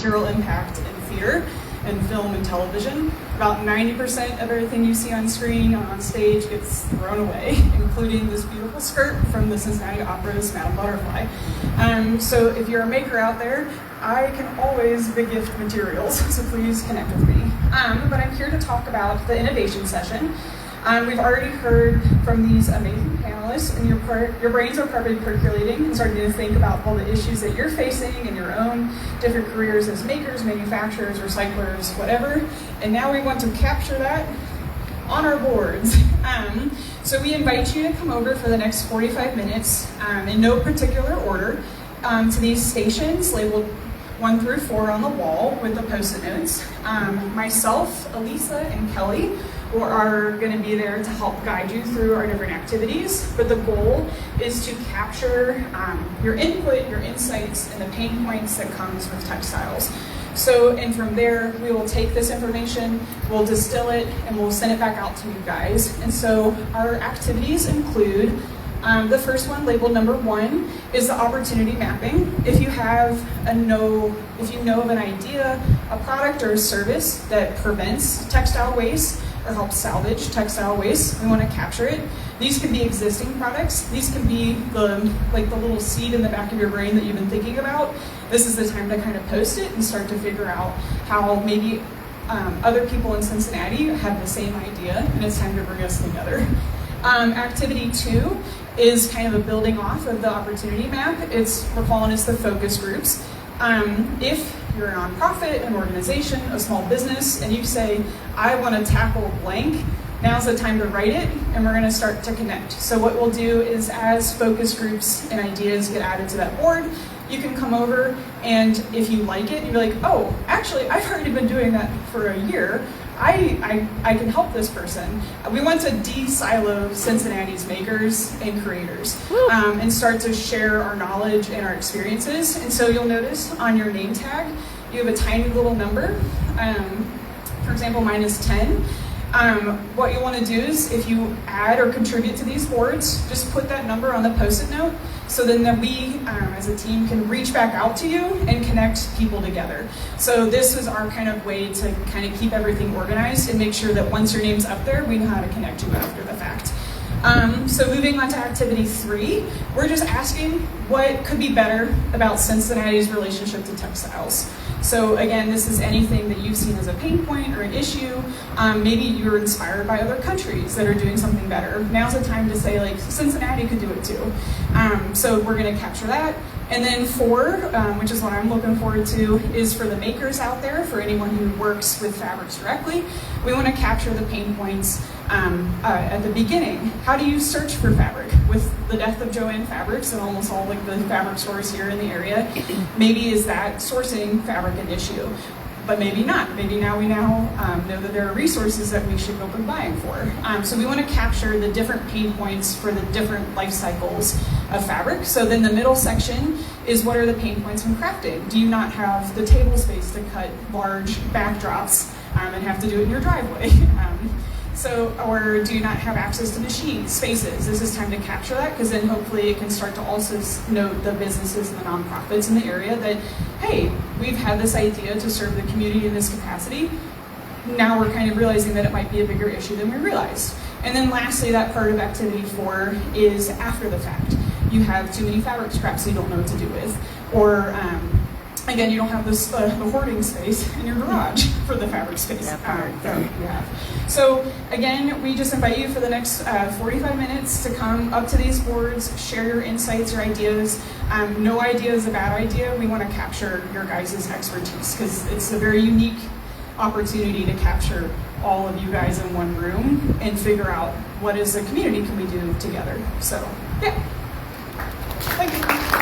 material impact in theater and film and television. About 90% of everything you see on screen or on stage gets thrown away, including this beautiful skirt from the Cincinnati Opera's Madame Butterfly. So if you're a maker out there, I can always begift materials, so please connect with me. But I'm here to talk about the innovation session. We've already heard from these amazing panelists, and your brains are probably percolating and starting to think about all the issues that you're facing in your own different careers as makers, manufacturers, recyclers, whatever. And now we want to capture that on our boards. So we invite you to come over for the next 45 minutes in no particular order to these stations labeled 1 through 4 on the wall with the post-it notes. Myself, Elisa, and Kelly are going to be there to help guide you through our different activities, but the goal is to capture your input, your insights, and the pain points that comes with textiles. So, and from there, we will take this information, we'll distill it, and we'll send it back out to you guys. And so our activities include the first one, labeled number 1, is the opportunity mapping. If you know of an idea, a product or a service that prevents textile waste or helps salvage textile waste, we want to capture it. These can be existing products. These can be the little seed in the back of your brain that you've been thinking about. This is the time to kind of post it and start to figure out how maybe other people in Cincinnati have the same idea, and it's time to bring us together. Activity 2 is kind of a building off of the opportunity map. We're calling this the focus groups. If you're a nonprofit, an organization, a small business, and you say, I want to tackle blank, now's the time to write it, and we're going to start to connect. So what we'll do is, as focus groups and ideas get added to that board, you can come over, and if you like it, you'll be like, oh, actually, I've already been doing that for a year. I can help this person. We want to de-silo Cincinnati's makers and creators and start to share our knowledge and our experiences. And so you'll notice on your name tag, you have a tiny little number. For example, mine is 10. What you want to do is, if you add or contribute to these boards, just put that number on the post-it note, so then that we, as a team, can reach back out to you and connect people together. So this is our kind of way to kind of keep everything organized and make sure that once your name's up there, we know how to connect you after the fact. So moving on to activity 3, we're just asking what could be better about Cincinnati's relationship to textiles. So again, this is anything that you've seen as a pain point or an issue. Maybe you're inspired by other countries that are doing something better. Now's the time to say, like, Cincinnati could do it too. So we're going to capture that. And then 4, which is what I'm looking forward to, is for the makers out there, for anyone who works with fabrics directly. We want to capture the pain points at the beginning. How do you search for fabric? With the death of Joanne Fabrics and almost all like the fabric stores here in the area, maybe is that sourcing fabric an issue? But maybe not. Maybe now we know that there are resources that we should go and buying for. So we want to capture the different pain points for the different life cycles of fabric. So then the middle section is, what are the pain points when crafting? Do you not have the table space to cut large backdrops and have to do it in your driveway? Or do you not have access to machine spaces? This is time to capture that, because then hopefully it can start to also note the businesses and the nonprofits in the area that, hey, we've had this idea to serve the community in this capacity. Now we're kind of realizing that it might be a bigger issue than we realized. And then lastly, that part of activity 4 is after the fact. You have too many fabric scraps you don't know what to do with, or again, you don't have this the hoarding space in your garage for the fabric space that you have. So again, we just invite you for the next 45 minutes to come up to these boards, share your insights, your ideas. No idea is a bad idea. We want to capture your guys' expertise, because it's a very unique opportunity to capture all of you guys in one room and figure out what as a community can we do together. So yeah, thank you.